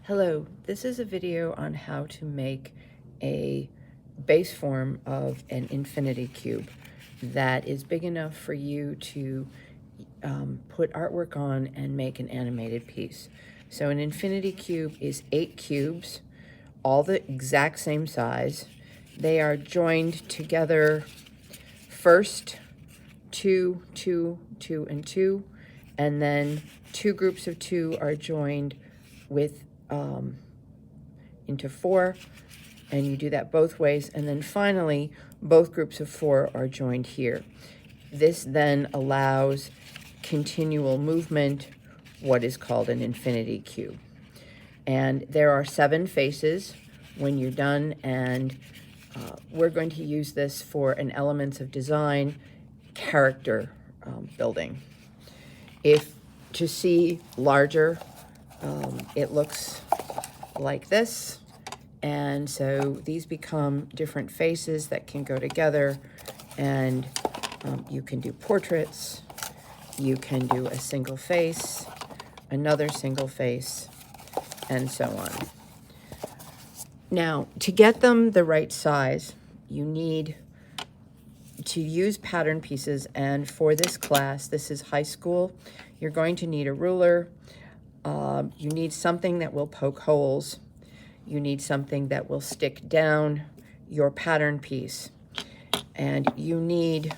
Hello, this is a video on how to make a base form of an infinity cube that is big enough for you to put artwork on and make an animated piece. So an infinity cube is 8 cubes, all the exact same size. They are joined together first 2, 2, 2, and 2, and then 2 groups of 2 are joined with into 4, and you do that both ways, and then finally both groups of 4 are joined here. This then allows continual movement, what is called an infinity cube. And there are 7 faces when you're done, and we're going to use this for an elements of design character building. If to see larger, it looks like this, and so these become different faces that can go together, and you can do portraits, you can do a single face, another single face, and so on. Now, to get them the right size, you need to use pattern pieces, and for this class, this is high school, you're going to need a ruler. You need something that will poke holes. You need something that will stick down your pattern piece. And you need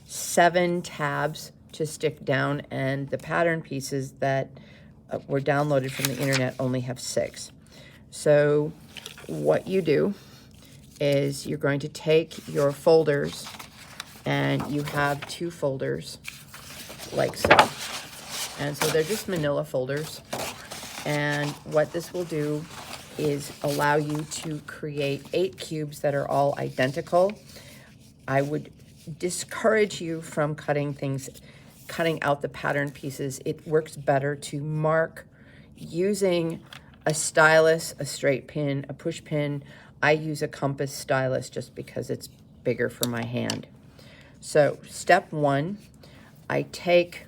7 tabs to stick down, and the pattern pieces that were downloaded from the internet only have 6. So what you do is you're going to take your folders, and you have 2 folders like so. And so they're just manila folders. And what this will do is allow you to create 8 cubes that are all identical. I would discourage you from cutting out the pattern pieces. It works better to mark using a stylus, a straight pin, a push pin. I use a compass stylus just because it's bigger for my hand. So step 1, I take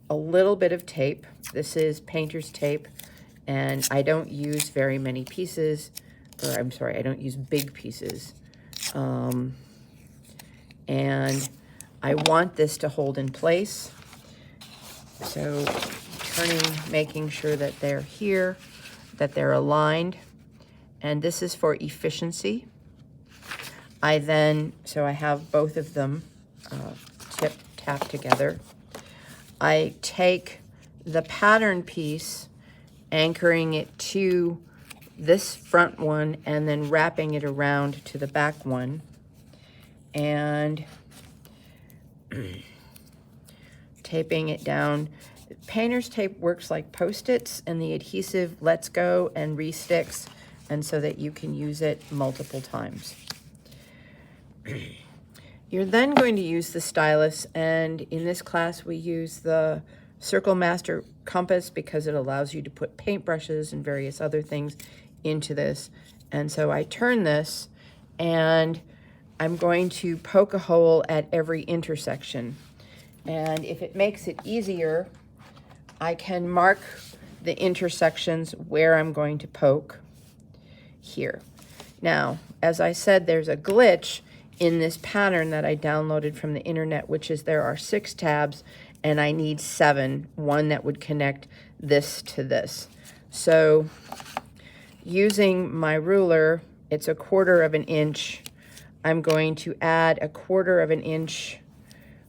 a little bit of tape. This is painter's tape, and I don't use very many pieces, or I'm sorry, I don't use big pieces. And I want this to hold in place. So making sure that they're here, that they're aligned, and this is for efficiency. So I have both of them tapped together. I take the pattern piece, anchoring it to this front one, and then wrapping it around to the back one, and taping it down. Painter's tape works like Post-its, and the adhesive lets go and re-sticks, and so that you can use it multiple times. You're then going to use the stylus, and in this class we use the Circle Master compass because it allows you to put paintbrushes and various other things into this. And so I turn this, and I'm going to poke a hole at every intersection. And if it makes it easier, I can mark the intersections where I'm going to poke here. Now, as I said, there's a glitch in this pattern that I downloaded from the internet, which is there are 6 tabs, and I need 7, one that would connect this to this. So using my ruler, it's 1/4 of an inch. I'm going to add 1/4 of an inch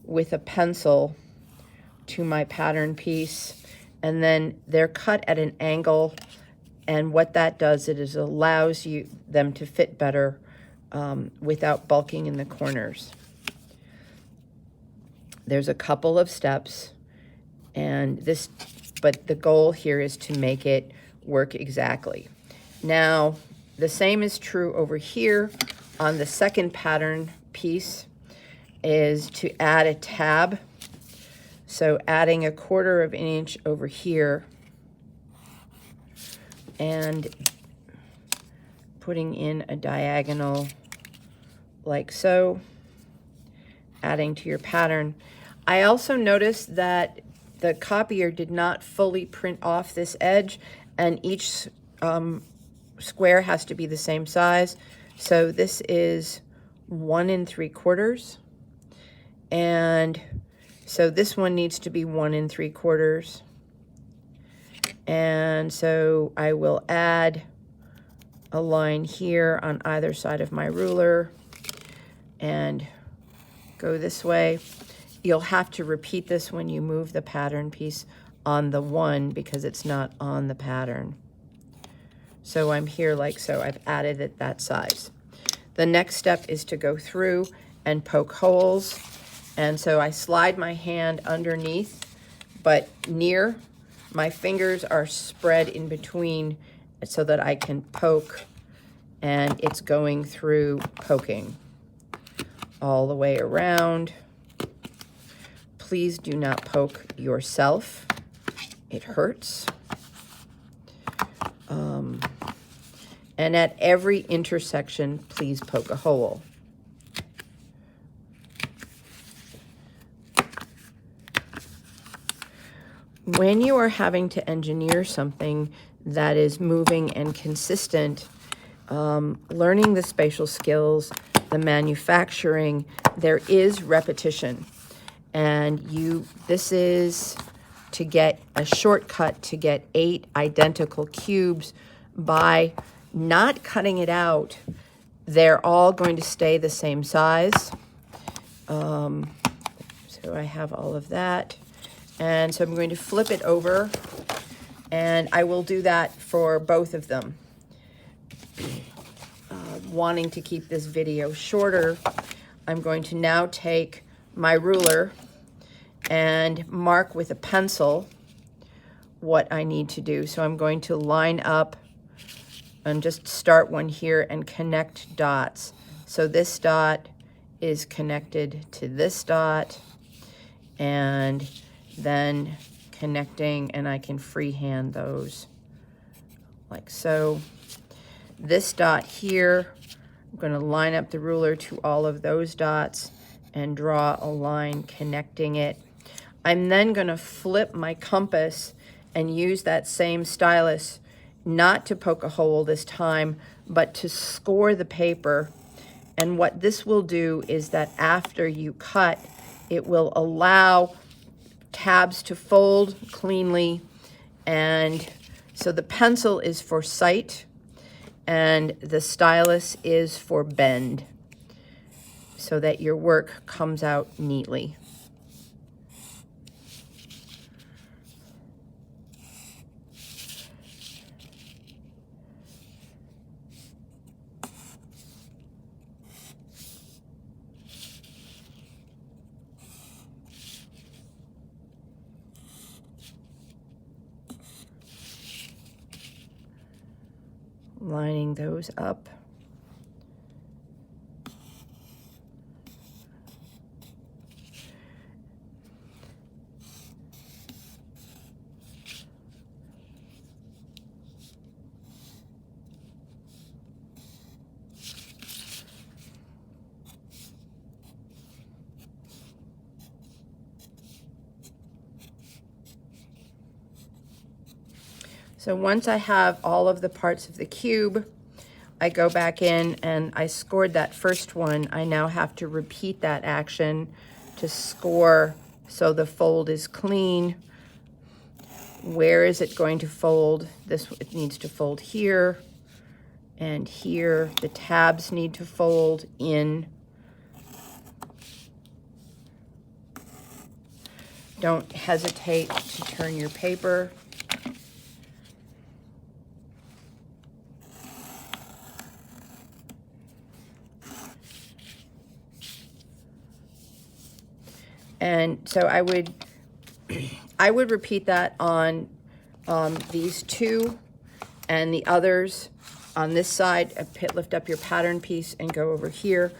with a pencil to my pattern piece, and then they're cut at an angle, and what that does is it allows them to fit better without bulking in the corners. There's a couple of steps, but the goal here is to make it work exactly. Now, the same is true over here on the second pattern piece, is to add a tab. So adding 1/4 of an inch over here, and putting in a diagonal like so, adding to your pattern. I also noticed that the copier did not fully print off this edge, and each square has to be the same size. So this is 1 3/4. And so this one needs to be 1 3/4. And so I will add a line here on either side of my ruler and go this way. You'll have to repeat this when you move the pattern piece on the one because it's not on the pattern. So I'm here like so. I've added it that size. The next step is to go through and poke holes. And so I slide my hand underneath, but near. My fingers are spread in between so that I can poke, and it's going through poking all the way around. Please do not poke yourself. It hurts. And at every intersection, please poke a hole. When you are having to engineer something that is moving and consistent, learning the spatial skills, the manufacturing, there is repetition. And this is to get a shortcut to get 8 identical cubes by not cutting it out. They're all going to stay the same size. So I have all of that. And so I'm going to flip it over, and I will do that for both of them. Wanting to keep this video shorter, I'm going to now take my ruler and mark with a pencil what I need to do. So I'm going to line up and just start one here and connect dots. So this dot is connected to this dot, and then connecting, and I can freehand those like so. This dot here, I'm going to line up the ruler to all of those dots and draw a line connecting it. I'm then going to flip my compass and use that same stylus, not to poke a hole this time, but to score the paper. And what this will do is that after you cut, it will allow tabs to fold cleanly. And so the pencil is for sight and the stylus is for bend, so that your work comes out neatly. Lining those up. So once I have all of the parts of the cube, I go back in and I scored that first one. I now have to repeat that action to score so the fold is clean. Where is it going to fold? It needs to fold here and here. The tabs need to fold in. Don't hesitate to turn your paper. And so I would repeat that on these two and the others on this side. Lift up your pattern piece and go over here.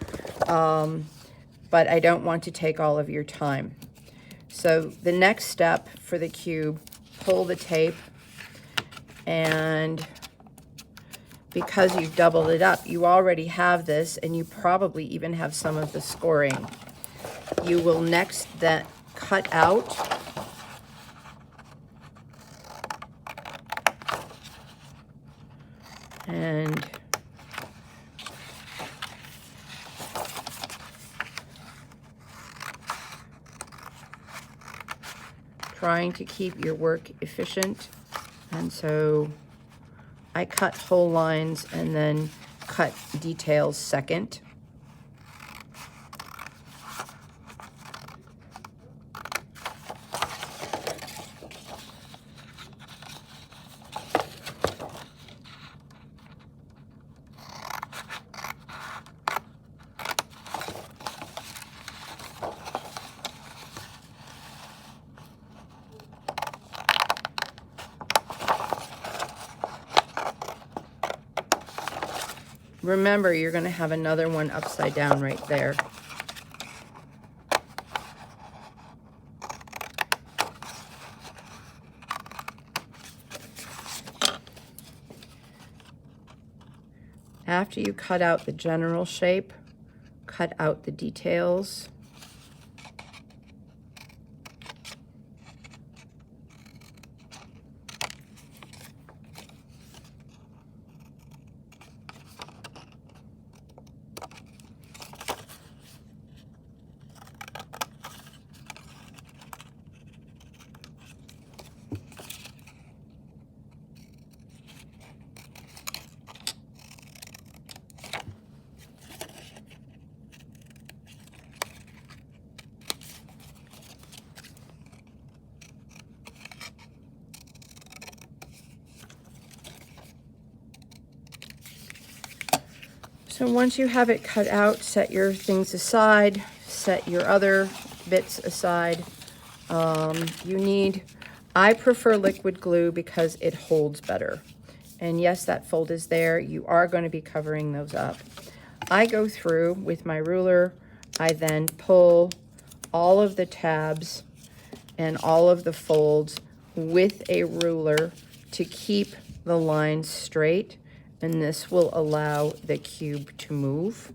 But I don't want to take all of your time. So the next step for the cube, pull the tape, and because you've doubled it up, you already have this, and you probably even have some of the scoring. You will next then cut out And trying to keep your work efficient. And so I cut whole lines and then cut details second. Remember, you're going to have another one upside down right there. After you cut out the general shape, cut out the details. So once you have it cut out, set your things aside, set your other bits aside. I prefer liquid glue because it holds better. And yes, that fold is there. You are going to be covering those up. I go through with my ruler. I then pull all of the tabs and all of the folds with a ruler to keep the lines straight. And this will allow the cube to move.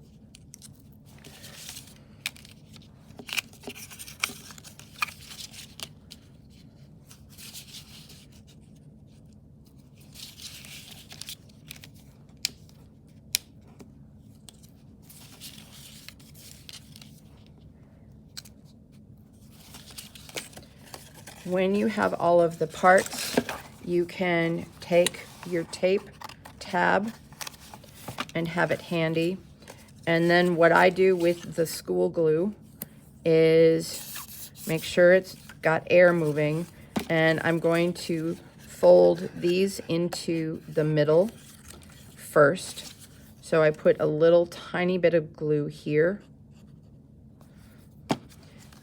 When you have all of the parts, you can take your tape tab and have it handy. And then what I do with the school glue is make sure it's got air moving, and I'm going to fold these into the middle first. So I put a little tiny bit of glue here,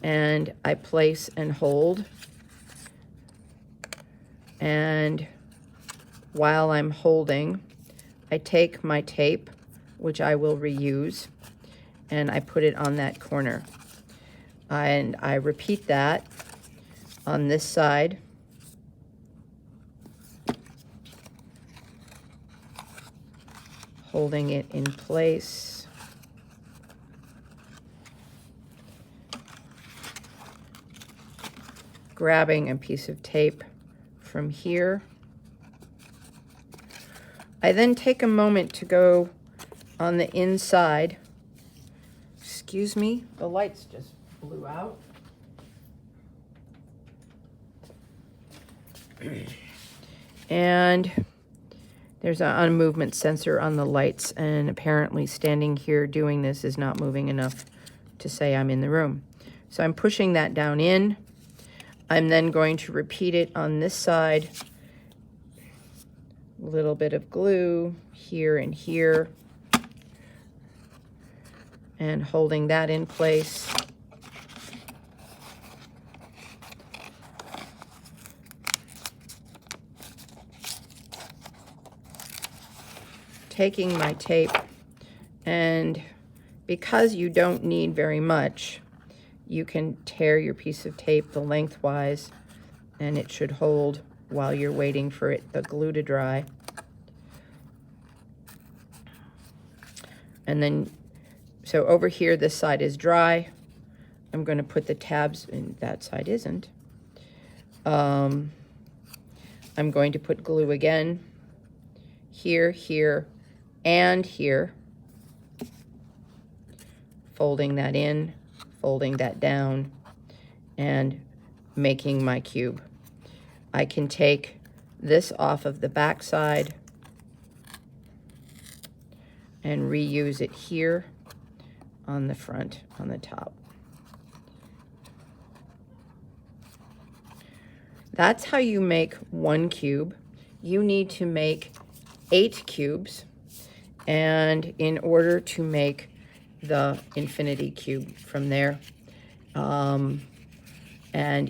and I place and hold. And while I'm holding, I take my tape, which I will reuse, and I put it on that corner. And I repeat that on this side. Holding it in place. Grabbing a piece of tape from here. I then take a moment to go on the inside. Excuse me, the lights just blew out. And there's a movement sensor on the lights, and apparently standing here doing this is not moving enough to say I'm in the room. So I'm pushing that down in. I'm then going to repeat it on this side. A little bit of glue here and here, and holding that in place. Taking my tape, and because you don't need very much, you can tear your piece of tape the lengthwise, and it should hold while you're waiting for the glue to dry. And then, so over here, this side is dry. I'm going to put the tabs, and that side isn't. I'm going to put glue again here, here, and here. Folding that in, folding that down, and making my cube. I can take this off of the back side and reuse it here on the front, on the top. That's how you make one cube. You need to make 8 cubes, and in order to make the infinity cube from there, and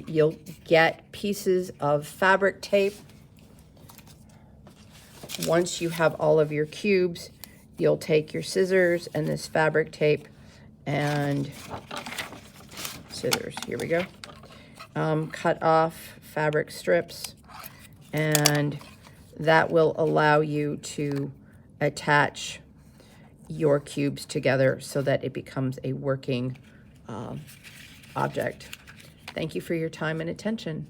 you'll get pieces of fabric tape. Once you have all of your cubes, you'll take your scissors and this fabric tape and scissors, here we go, cut off fabric strips, and that will allow you to attach your cubes together so that it becomes a working object. Thank you for your time and attention.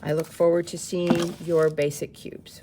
I look forward to seeing your basic cubes.